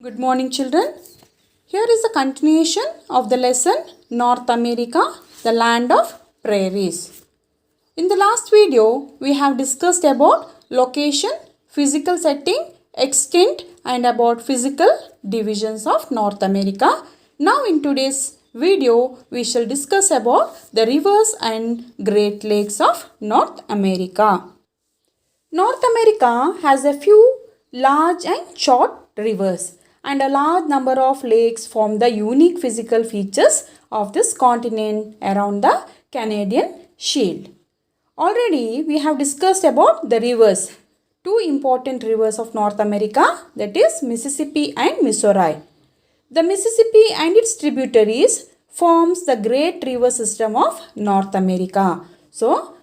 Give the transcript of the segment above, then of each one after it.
Good morning, children. Here is a continuation of the lesson North America, the land of prairies. In the last video, we have discussed about location, physical setting, extent and about physical divisions of North America. Now in today's video, we shall discuss about the rivers and Great Lakes of North America. North America has a few large and short rivers and a large number of lakes form the unique physical features of this continent around the Canadian Shield. Already we have discussed about the rivers, two important rivers of North America, that is Mississippi and Missouri. The Mississippi and its tributaries forms the great river system of North America. So,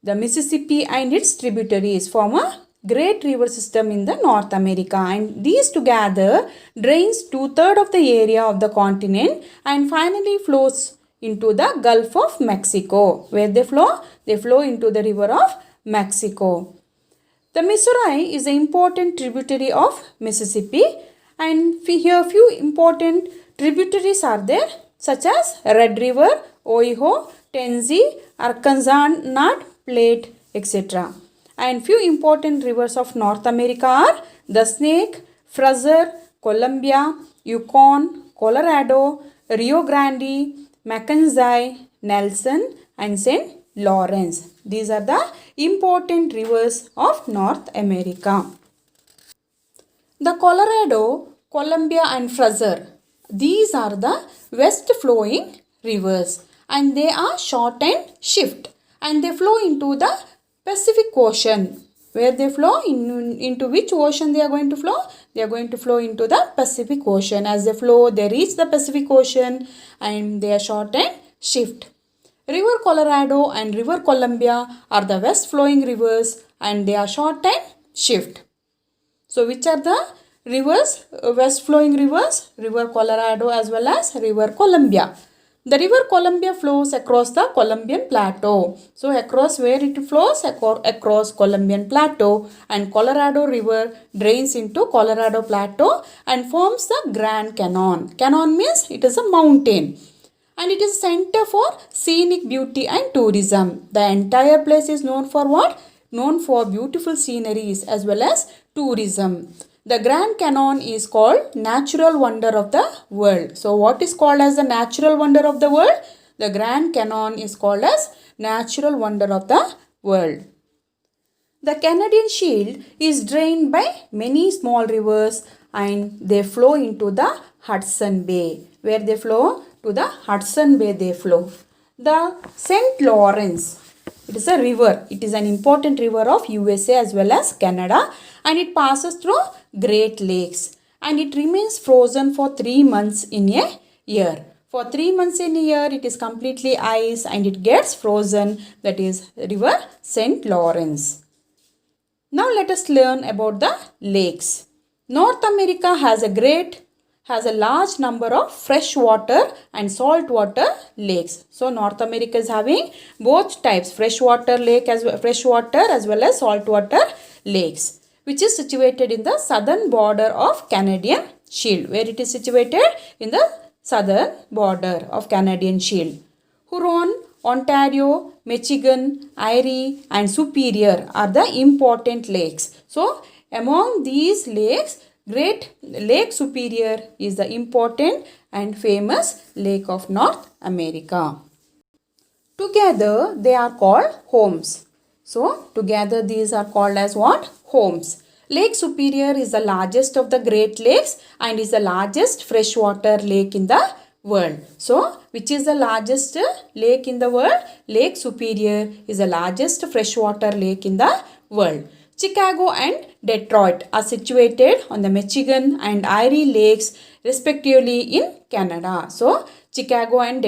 the Mississippi and its tributaries form a great river system in the North America, and these together drains 2/3 of the area of the continent and finally flows into the Gulf of Mexico. Where they flow? They flow into the river of Mexico. The Missouri is an important tributary of Mississippi, and here few important tributaries are there such as Red River, Ohio, Tennessee, Arkansas, Platte, etc. And few important rivers of North America are the Snake, Fraser, Columbia, Yukon, Colorado, Rio Grande, Mackenzie, Nelson and St. Lawrence. These are the important rivers of North America. The Colorado, Columbia and Fraser, these are the west flowing rivers and they are short and swift and they flow into the Pacific Ocean. Where they flow? Into which ocean they are going to flow? They are going to flow into the Pacific Ocean. As they flow, they reach the Pacific Ocean and they are short and swift. River Colorado and River Columbia are the west flowing rivers and they are short and swift. So which are the rivers, west flowing rivers? River Colorado as well as River Columbia. The River Columbia flows across the Columbian Plateau. So across where it flows? Across Columbian Plateau, and Colorado River drains into Colorado Plateau and forms the Grand Canyon. Canyon means it is a mountain and it is a center for scenic beauty and tourism. The entire place is known for what? Known for beautiful sceneries as well as tourism. The Grand Canyon is called natural wonder of the world. So what is called as the natural wonder of the world? The Grand Canyon is called as natural wonder of the world. The Canadian Shield is drained by many small rivers and they flow into the Hudson Bay. Where they flow? To the Hudson Bay they flow. The St. Lawrence, it is a river. It is an important river of USA as well as Canada and it passes through Great Lakes and it remains frozen for 3 months in a year. For 3 months in a year it is completely ice and it gets frozen, that is river St. Lawrence. Now let us learn about the lakes. North America has a large number of freshwater and saltwater lakes. So North America is having both types, freshwater as well as saltwater lakes, which is situated in the southern border of Canadian Shield. Where it is situated? In the southern border of Canadian Shield. Huron, Ontario, Michigan, Erie and Superior are the important lakes. So among these lakes, Great Lake Superior is the important and famous lake of North America. Together they are called homes. So together these are called as what? Homes. Lake Superior is the largest of the Great Lakes and is the largest freshwater lake in the world. So which is the largest lake in the world? Lake Superior is the largest freshwater lake in the world. Chicago and Detroit are situated on the Michigan and Erie lakes respectively in Canada. So Chicago and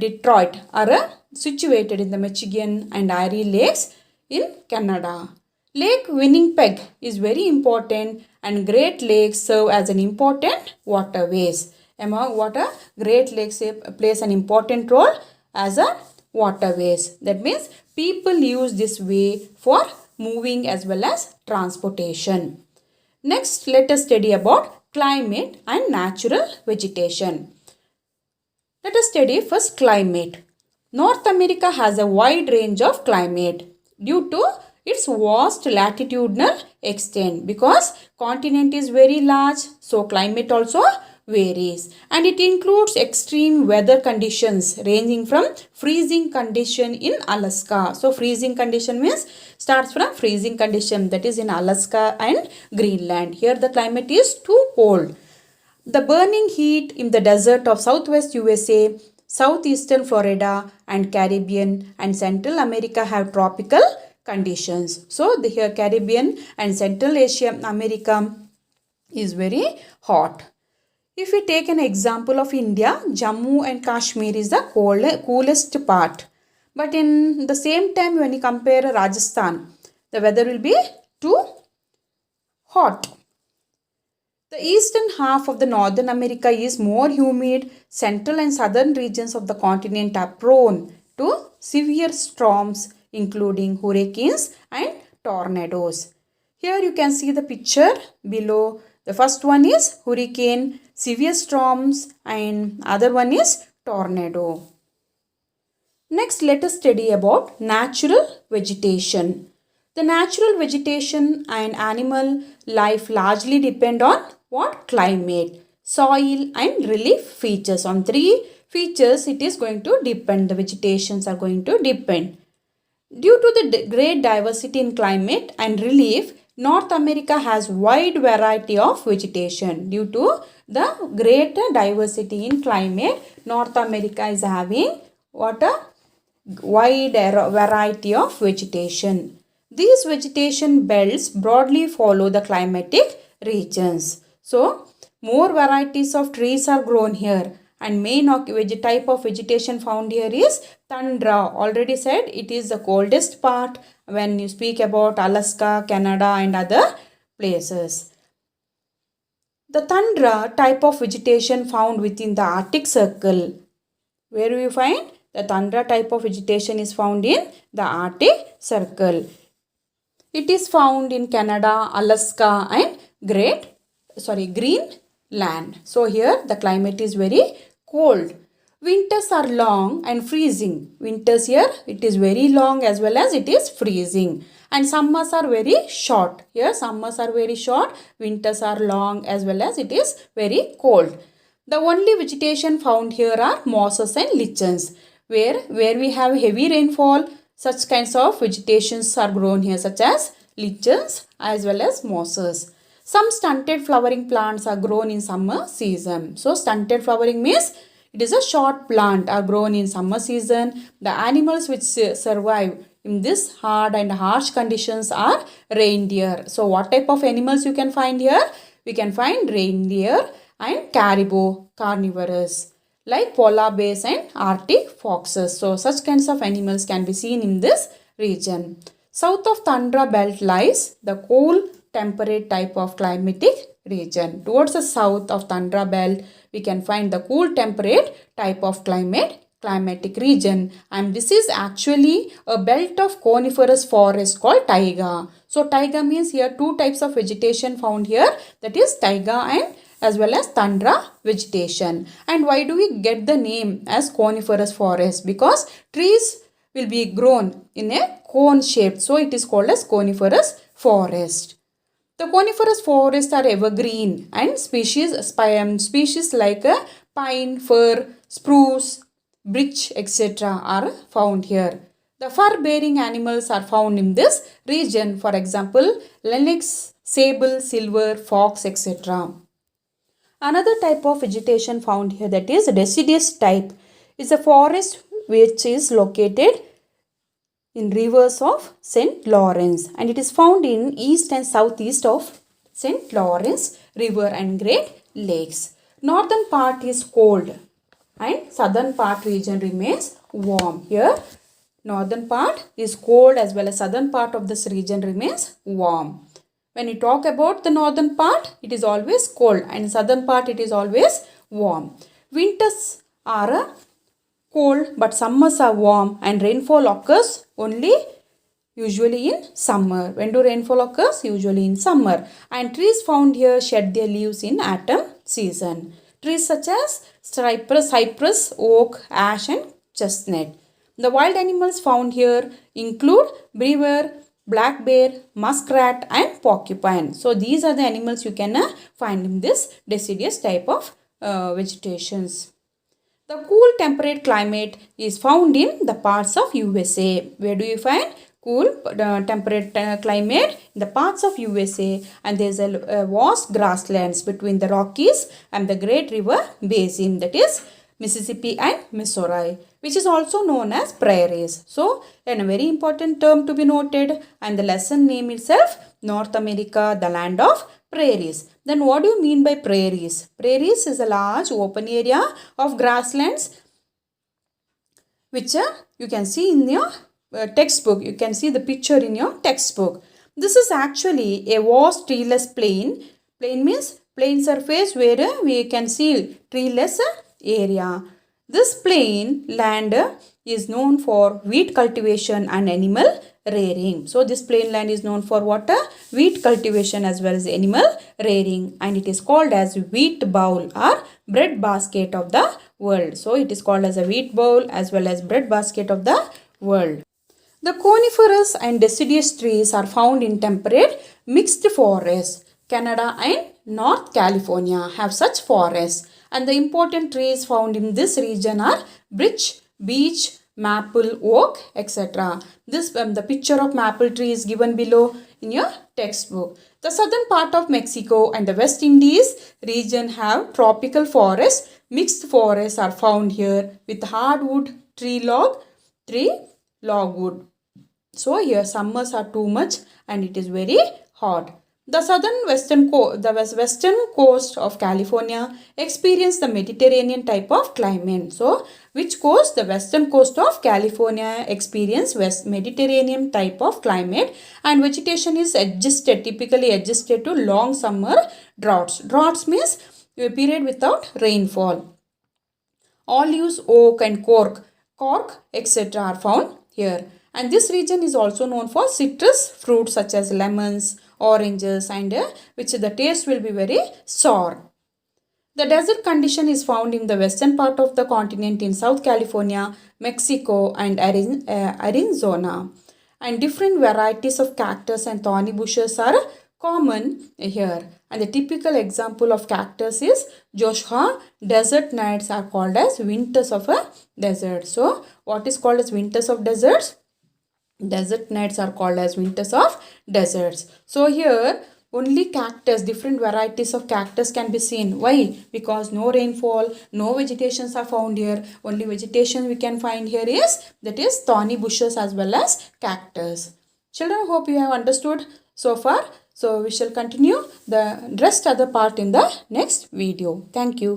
Detroit are situated in the Michigan and Erie lakes in Canada. Lake Winnipeg is very important and Great Lakes serve as an important waterways. Among water, Great Lakes plays an important role as a waterways. That means people use this way for moving as well as transportation. Next, let us study about climate and natural vegetation. Let us study first climate. North America has a wide range of climate due to its vast latitudinal extent, because continent is very large, so climate also varies, and it includes extreme weather conditions ranging from freezing condition in Alaska. So freezing condition means starts from freezing condition, that is in Alaska and Greenland. Here the climate is too cold. The burning heat in the desert of southwest USA, southeastern Florida and Caribbean and Central America have tropical conditions. So here Caribbean and Central Asia America is very hot. If we take an example of India, Jammu and Kashmir is the coolest part. But in the same time, when you compare Rajasthan, the weather will be too hot. The eastern half of the Northern America is more humid. Central and southern regions of the continent are prone to severe storms, including hurricanes and tornadoes. Here you can see the picture below. The first one is hurricane, severe storms, and other one is tornado. Next, let us study about natural vegetation. The natural vegetation and animal life largely depend on what? Climate, soil and relief features. On three features it is going to depend. The vegetations are going to depend. Due to the great diversity in climate and relief, North America has wide variety of vegetation. Due to the great diversity in climate, North America is having what? A wide variety of vegetation. These vegetation belts broadly follow the climatic regions. So, more varieties of trees are grown here, and main type of vegetation found here is tundra. Already said it is the coldest part when you speak about Alaska, Canada and other places. The tundra type of vegetation found within the Arctic Circle. Where do you find? The tundra type of vegetation is found in the Arctic Circle. It is found in Canada, Alaska and Greenland. So here the climate is very cold. Winters are long and freezing. Winters here it is very long as well as it is freezing. And summers are very short. Here summers are very short. Winters are long as well as it is very cold. The only vegetation found here are mosses and lichens. Where we have heavy rainfall, such kinds of vegetations are grown here, such as lichens as well as mosses. Some stunted flowering plants are grown in summer season. So stunted flowering means it is a short plant are grown in summer season. The animals which survive in this hard and harsh conditions are reindeer. So what type of animals you can find here? We can find reindeer and caribou, carnivorous, like polar bears and Arctic foxes. So such kinds of animals can be seen in this region. South of tundra belt lies the cool temperate type of climatic region. Towards the south of tundra belt, we can find the cool temperate type of climatic region, and this is actually a belt of coniferous forest called taiga. So taiga means here two types of vegetation found here, that is taiga and as well as tundra vegetation. And why do we get the name as coniferous forest? Because trees will be grown in a cone shape, so it is called as coniferous forest. The coniferous forests are evergreen and species like pine, fir, spruce, birch, etc. are found here. The fur-bearing animals are found in this region, for example, lynx, sable, silver, fox, etc. Another type of vegetation found here, that is deciduous type, is a forest which is located in rivers of St. Lawrence, and it is found in east and southeast of St. Lawrence River and Great Lakes. Northern part is cold and southern part region remains warm. Here northern part is cold as well as southern part of this region remains warm. When you talk about the northern part, it is always cold, and southern part it is always warm. Winters are cold but summers are warm, and rainfall occurs only Usually in summer. When do rainfall occurs? Usually in summer. And trees found here shed their leaves in autumn season. Trees such as cypress, oak, ash and chestnut. The wild animals found here include beaver, black bear, muskrat and porcupine. So these are the animals you can find in this deciduous type of vegetations. The cool temperate climate is found in the parts of USA. Where do you find cool temperate climate? In the parts of USA, and there is a vast grasslands between the Rockies and the Great River Basin, that is Mississippi and Missouri, which is also known as prairies. So, a very important term to be noted, and the lesson name itself, North America, the land of prairies. Then what do you mean by prairies? Prairies is a large open area of grasslands which you can see in your textbook. You can see the picture in your textbook. This is actually a vast treeless plain. Plain means plain surface where we can see treeless area. This plain land is known for wheat cultivation and animal rearing. So this plain land is known for what? Wheat cultivation as well as animal rearing, and it is called as wheat bowl or bread basket of the world. So it is called as a wheat bowl as well as bread basket of the world. The coniferous and deciduous trees are found in temperate mixed forests. Canada and North California have such forests, and the important trees found in this region are birch, beech, maple, oak, etc. This the picture of maple tree is given below in your textbook. The southern part of Mexico and the West Indies region have tropical forests. Mixed forests are found here with hardwood, tree logwood. So here summers are too much and it is very hot. The western coast of California experience the Mediterranean type of climate. So, which coast? The western coast of California experience Mediterranean type of climate, and vegetation is typically adjusted to long summer droughts. Droughts means a period without rainfall. Olives, oak and cork, etc. are found here. And this region is also known for citrus fruits such as lemons, oranges, and which the taste will be very sour. The desert condition is found in the western part of the continent in South California, Mexico and Arizona. And different varieties of cactus and thorny bushes are common here. And the typical example of cactus is Joshua. Desert nights are called as winters of a desert. So, what is called as winters of deserts? Desert nights are called as winters of deserts. So here only cactus, different varieties of cactus can be seen. Why? Because no rainfall, no vegetations are found here. Only vegetation we can find here is, that is thorny bushes as well as cactus. Children, hope you have understood so far. So we shall continue the rest other part in the next video. Thank you.